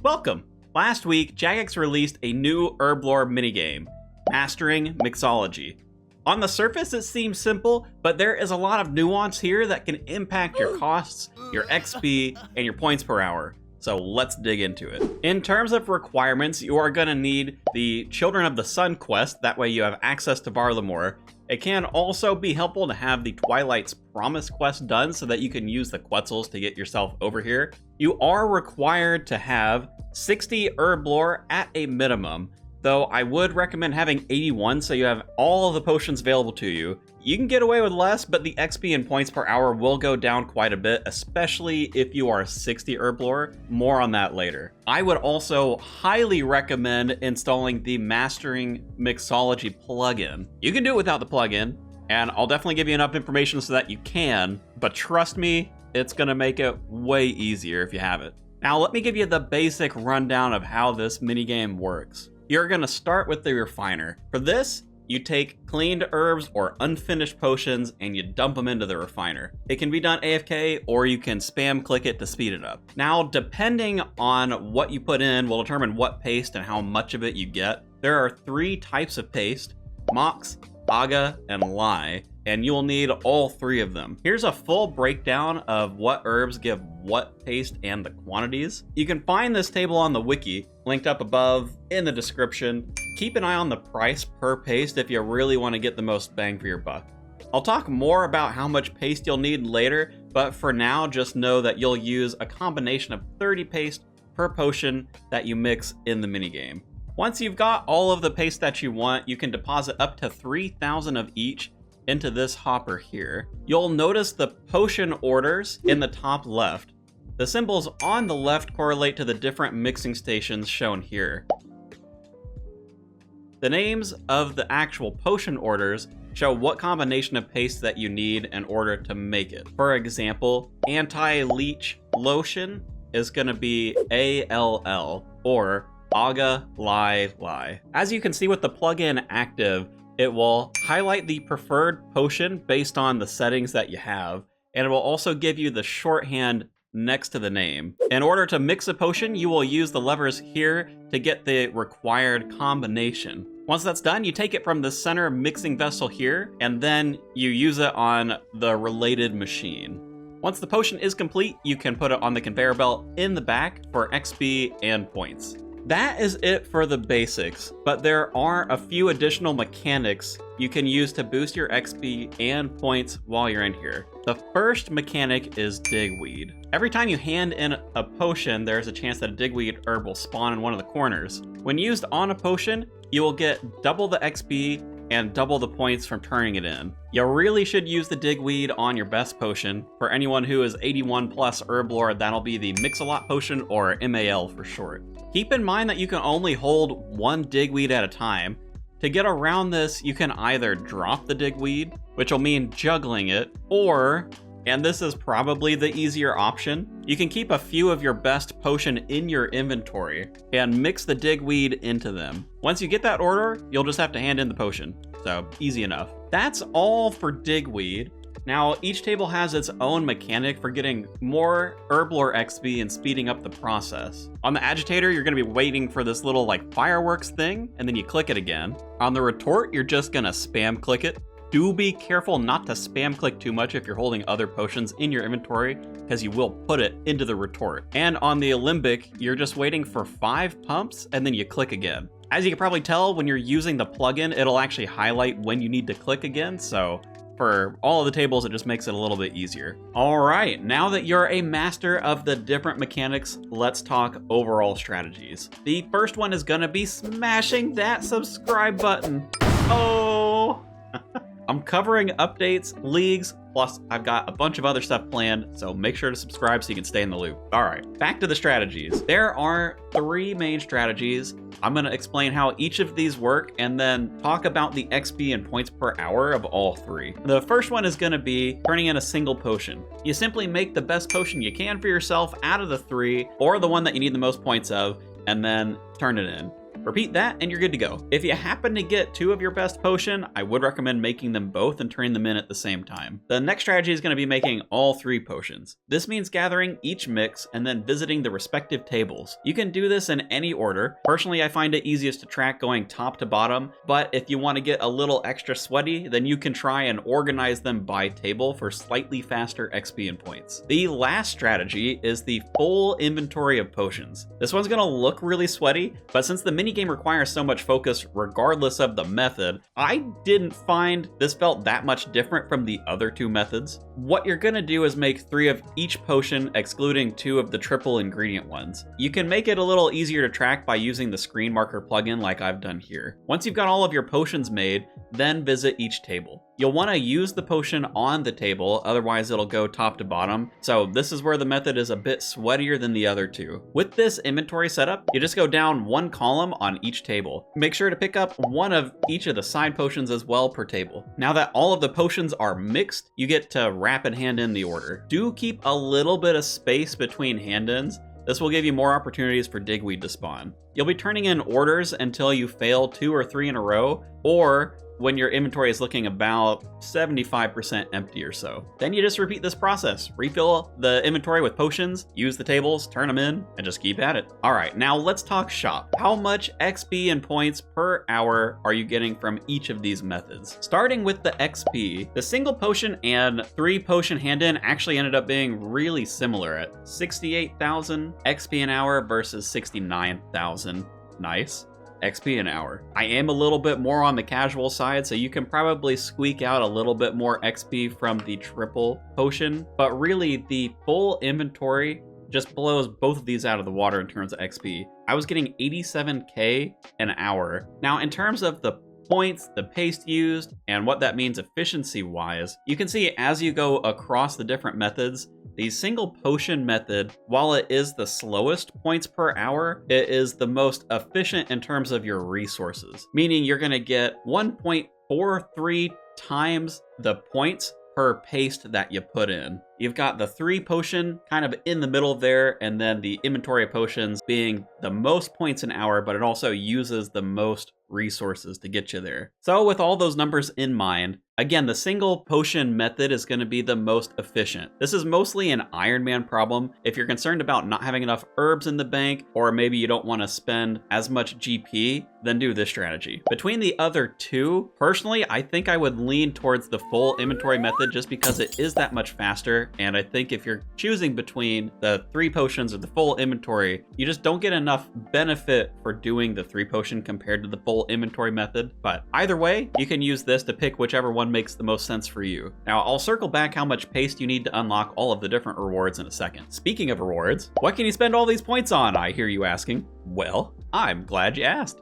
Welcome! Last week, Jagex released a new Herblore minigame, Mastering Mixology. On the surface, it seems simple, but there is a lot of nuance here that can impact your costs, your XP, and your points per hour. So let's dig into it. In terms of requirements, you are going to need the Children of the Sun quest, that way you have access to Varlamore. It can also be helpful to have the Twilight's Promise quest done so that you can use the Quetzals to get yourself over here. You are required to have 60 Herblore at a minimum, though I would recommend having 81 so you have all of the potions available to you. You can get away with less, but the XP and points per hour will go down quite a bit, especially if you are 60 Herblore. More on that later. I would also highly recommend installing the Mastering Mixology plugin. You can do it without the plugin, and I'll definitely give you enough information so that you can, but trust me, it's gonna make it way easier if you have it. Now let me give you the basic rundown of how this minigame works. You're gonna start with the refiner. For this, you take cleaned herbs or unfinished potions and you dump them into the refiner. It can be done AFK or you can spam click it to speed it up. Now, depending on what you put in will determine what paste and how much of it you get. There are 3 types of paste: Mox, Aga, and Lye, and you'll need all 3 of them. Here's a full breakdown of what herbs give what paste and the quantities. You can find this table on the wiki, linked up above in the description. Keep an eye on the price per paste if you really want to get the most bang for your buck. I'll talk more about how much paste you'll need later, but for now, just know that you'll use a combination of 30 paste per potion that you mix in the minigame. Once you've got all of the paste that you want, you can deposit up to 3,000 of each into this hopper here. You'll notice the potion orders in the top left. The symbols on the left correlate to the different mixing stations shown here. The names of the actual potion orders show what combination of paste that you need in order to make it. For example, anti-leech lotion is going to be ALL, or Aga Lye Lye. As you can see with the plugin active, it will highlight the preferred potion based on the settings that you have, and it will also give you the shorthand next to the name. In order to mix a potion, you will use the levers here to get the required combination. Once that's done, you take it from the center mixing vessel here, and then you use it on the related machine. Once the potion is complete, you can put it on the conveyor belt in the back for XP and points. That is it for the basics, but there are a few additional mechanics you can use to boost your XP and points while you're in here. The first mechanic is digweed. Every time you hand in a potion, there's a chance that a digweed herb will spawn in one of the corners. When used on a potion, you will get double the XP and double the points from turning it in. You really should use the digweed on your best potion. For anyone who is 81 plus Herblore, that'll be the Mix-a-Lot potion, or MAL for short. Keep in mind that you can only hold 1 digweed at a time. To get around this, you can either drop the digweed, which will mean juggling it, or, and this is probably the easier option, you can keep a few of your best potion in your inventory and mix the digweed into them. Once you get that order, you'll just have to hand in the potion. So, easy enough. That's all for digweed. Now, each table has its own mechanic for getting more Herblore XP and speeding up the process. On the agitator, you're gonna be waiting for this little like fireworks thing, and then you click it again. On the retort, you're just gonna spam click it. Do be careful not to spam click too much if you're holding other potions in your inventory, because you will put it into the retort. And on the alembic, you're just waiting for 5 pumps, and then you click again. As you can probably tell, when you're using the plugin, it'll actually highlight when you need to click again, so for all of the tables, it just makes it a little bit easier. All right, now that you're a master of the different mechanics, let's talk overall strategies. The first one is gonna be smashing that subscribe button. Oh! I'm covering updates, leagues, plus I've got a bunch of other stuff planned, so make sure to subscribe so you can stay in the loop. All right, back to the strategies. There are 3 main strategies. I'm gonna explain how each of these work and then talk about the XP and points per hour of all 3. The first one is gonna be turning in a single potion. You simply make the best potion you can for yourself out of the 3, or the one that you need the most points of, and then turn it in. Repeat that and you're good to go. If you happen to get 2 of your best potion, I would recommend making them both and turning them in at the same time. The next strategy is going to be making all 3 potions. This means gathering each mix and then visiting the respective tables. You can do this in any order. Personally, I find it easiest to track going top to bottom, but if you want to get a little extra sweaty, then you can try and organize them by table for slightly faster XP and points. The last strategy is the full inventory of potions. This one's going to look really sweaty, but since the minigame requires so much focus regardless of the method, I didn't find this felt that much different from the other 2 methods. What you're going to do is make 3 of each potion, excluding 2 of the triple ingredient ones. You can make it a little easier to track by using the screen marker plugin like I've done here. Once you've got all of your potions made, then visit each table. You'll want to use the potion on the table, otherwise it'll go top to bottom. So this is where the method is a bit sweatier than the other 2. With this inventory setup, you just go down 1 column on each table. Make sure to pick up 1 of each of the side potions as well per table. Now that all of the potions are mixed, you get to rapid hand in the order. Do keep a little bit of space between hand ins. This will give you more opportunities for digweed to spawn. You'll be turning in orders until you fail 2 or 3 in a row, or when your inventory is looking about 75% empty or so. Then you just repeat this process. Refill the inventory with potions, use the tables, turn them in, and just keep at it. All right, now let's talk shop. How much XP and points per hour are you getting from each of these methods? Starting with the XP, the single potion and 3 potion hand-in actually ended up being really similar at 68,000 XP an hour versus 69,000. Nice. XP an hour. I am a little bit more on the casual side, so you can probably squeak out a little bit more XP from the triple potion, but really the full inventory just blows both of these out of the water in terms of XP. I was getting 87k an hour. Now, in terms of the points, the paste used, and what that means efficiency-wise, you can see as you go across the different methods, the single potion method, while it is the slowest points per hour, it is the most efficient in terms of your resources, meaning you're going to get 1.43 times the points per paste that you put in. You've got the 3 potion kind of in the middle there, and then the inventory of potions being the most points an hour, but it also uses the most resources to get you there. So with all those numbers in mind, again, the single potion method is going to be the most efficient. This is mostly an Iron Man problem. If you're concerned about not having enough herbs in the bank, or maybe you don't want to spend as much GP, then do this strategy. Between the other 2, personally, I think I would lean towards the full inventory method just because it is that much faster. And I think if you're choosing between the 3 potions or the full inventory, you just don't get enough benefit for doing the 3 potion compared to the full inventory method. But either way, you can use this to pick whichever one makes the most sense for you. Now, I'll circle back how much paste you need to unlock all of the different rewards in a second. Speaking of rewards, what can you spend all these points on, I hear you asking? Well, I'm glad you asked.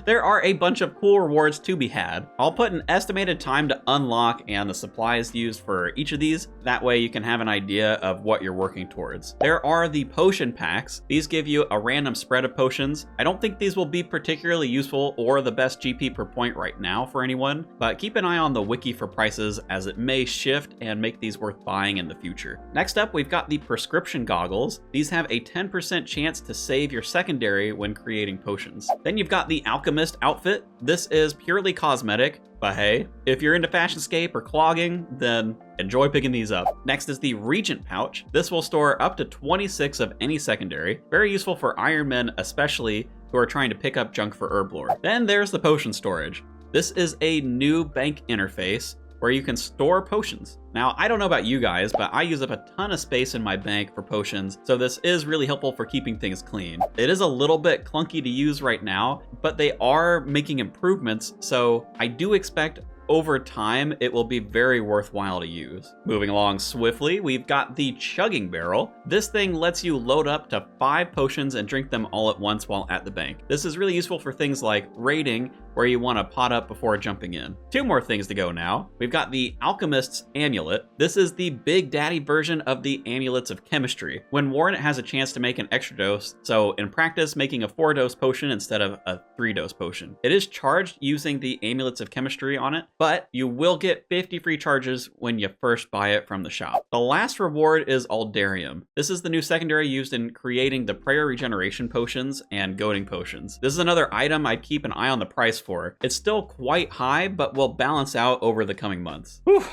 There are a bunch of cool rewards to be had. I'll put an estimated time to unlock and the supplies used for each of these. That way you can have an idea of what you're working towards. There are the potion packs. These give you a random spread of potions. I don't think these will be particularly useful or the best GP per point right now for anyone, but keep an eye on the wiki for prices as it may shift and make these worth buying in the future. Next up, we've got the prescription goggles. These have a 10% chance to save your secondary when creating potions. Then you've got the Alchemist outfit. This is purely cosmetic, but hey, if you're into Fashionscape or clogging, then enjoy picking these up. Next is the Regent pouch. This will store up to 26 of any secondary. Very useful for Iron Men, especially who are trying to pick up junk for Herblore. Then there's the potion storage. This is a new bank interface where you can store potions. Now, I don't know about you guys, but I use up a ton of space in my bank for potions, so this is really helpful for keeping things clean. It is a little bit clunky to use right now, but they are making improvements, so I do expect over time, it will be very worthwhile to use. Moving along swiftly, we've got the chugging barrel. This thing lets you load up to 5 potions and drink them all at once while at the bank. This is really useful for things like raiding, where you want to pot up before jumping in. 2 more things to go now. We've got the Alchemist's Amulet. This is the big daddy version of the Amulets of Chemistry. When worn, it has a chance to make an extra dose, so in practice, making a 4-dose potion instead of a 3-dose potion. It is charged using the Amulets of Chemistry on it, but you will get 50 free charges when you first buy it from the shop. The last reward is Aldarium. This is the new secondary used in creating the prayer regeneration potions and goading potions. This is another item I'd keep an eye on the price for. It's still quite high, but will balance out over the coming months. Whew,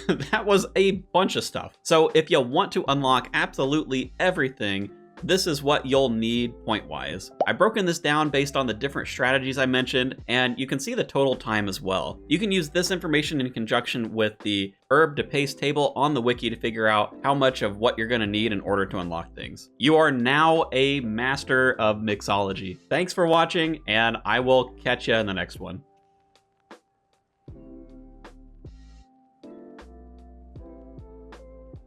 that was a bunch of stuff. So if you want to unlock absolutely everything, this is what you'll need point-wise. I've broken this down based on the different strategies I mentioned, and you can see the total time as well. You can use this information in conjunction with the herb to paste table on the wiki to figure out how much of what you're gonna need in order to unlock things. You are now a master of Mixology. Thanks for watching, and I will catch you in the next one.